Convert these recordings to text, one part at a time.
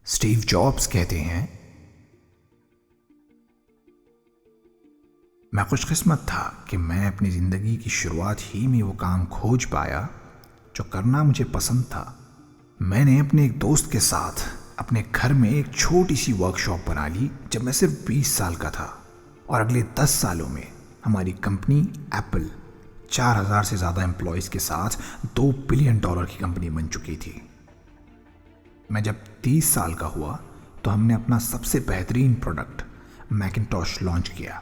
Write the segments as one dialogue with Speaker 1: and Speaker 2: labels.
Speaker 1: Steve jobs कहते हैं, मैं खुशकिस्मत था कि मैं अपनी ज़िंदगी की शुरुआत ही में वो काम खोज पाया जो करना मुझे पसंद था। मैंने अपने एक दोस्त के साथ अपने घर में एक छोटी सी वर्कशॉप बना ली जब मैं सिर्फ 20 साल का था, और अगले 10 सालों में हमारी कंपनी एप्पल 4000 से ज़्यादा एम्प्लॉयज़ के साथ $2 बिलियन की कंपनी बन चुकी थी। मैं जब 30 साल का हुआ तो हमने अपना सबसे बेहतरीन प्रोडक्ट मैकिन्टॉश लॉन्च किया,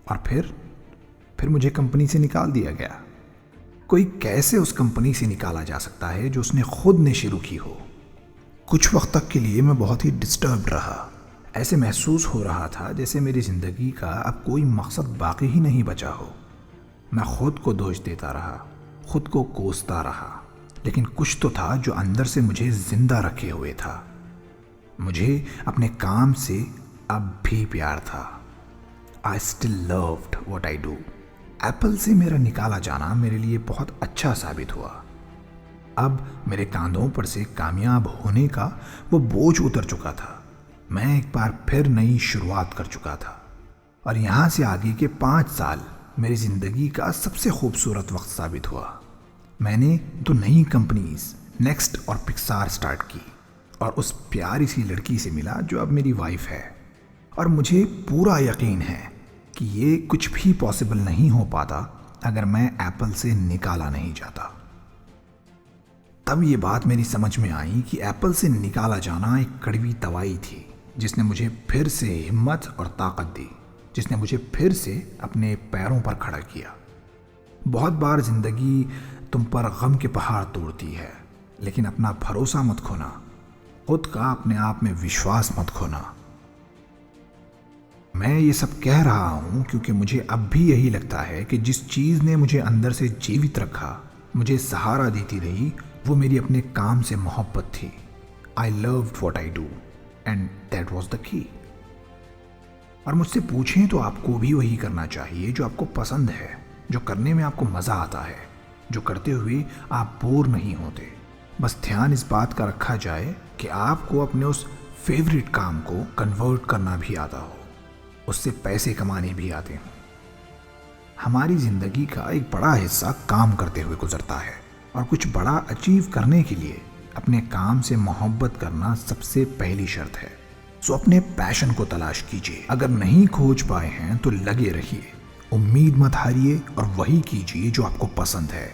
Speaker 1: और फिर मुझे कंपनी से निकाल दिया गया। कोई कैसे उस कंपनी से निकाला जा सकता है जो उसने खुद ने शुरू की हो। कुछ वक्त तक के लिए मैं बहुत ही डिस्टर्ब्ड रहा। ऐसे महसूस हो रहा था जैसे मेरी ज़िंदगी का अब कोई मकसद बाकी ही नहीं बचा हो। मैं खुद को दोष देता रहा, खुद को कोसता रहा, लेकिन कुछ तो था जो अंदर से मुझे जिंदा रखे हुए था। मुझे अपने काम से अब भी प्यार था। I still loved what I do. Apple से मेरा निकाला जाना मेरे लिए बहुत अच्छा साबित हुआ। अब मेरे कांधों पर से कामयाब होने का वो बोझ उतर चुका था। मैं एक बार फिर नई शुरुआत कर चुका था, और यहाँ से आगे के 5 साल मेरी ज़िंदगी का सबसे खूबसूरत वक्त साबित हुआ। मैंने 2 नई कंपनीज नेक्स्ट और पिक्सार स्टार्ट की, और उस प्यारी सी लड़की से मिला जो अब मेरी वाइफ है। और मुझे पूरा यकीन है कि ये कुछ भी पॉसिबल नहीं हो पाता अगर मैं एप्पल से निकाला नहीं जाता। तब ये बात मेरी समझ में आई कि एप्पल से निकाला जाना एक कड़वी दवाई थी जिसने मुझे फिर से हिम्मत और ताकत दी, जिसने मुझे फिर से अपने पैरों पर खड़ा किया। बहुत बार जिंदगी तुम पर गम के पहाड़ तोड़ती है, लेकिन अपना भरोसा मत खोना, खुद का अपने आप में विश्वास मत खोना। मैं ये सब कह रहा हूँ क्योंकि मुझे अब भी यही लगता है कि जिस चीज़ ने मुझे अंदर से जीवित रखा, मुझे सहारा देती रही, वो मेरी अपने काम से मोहब्बत थी। I loved what I do and that was the key. और मुझसे पूछें तो आपको भी वही करना चाहिए जो आपको पसंद है, जो करने में आपको मज़ा आता है, जो करते हुए आप बोर नहीं होते। बस ध्यान इस बात का रखा जाए कि आपको अपने उस फेवरेट काम को कन्वर्ट करना भी आता हो, उससे पैसे कमाने भी आते हों। हमारी ज़िंदगी का एक बड़ा हिस्सा काम करते हुए गुजरता है, और कुछ बड़ा अचीव करने के लिए अपने काम से मोहब्बत करना सबसे पहली शर्त है। सो अपने पैशन को तलाश कीजिए। अगर नहीं खोज पाए हैं तो लगे रहिए, उम्मीद मत हारिए, और वही कीजिए जो आपको पसंद है।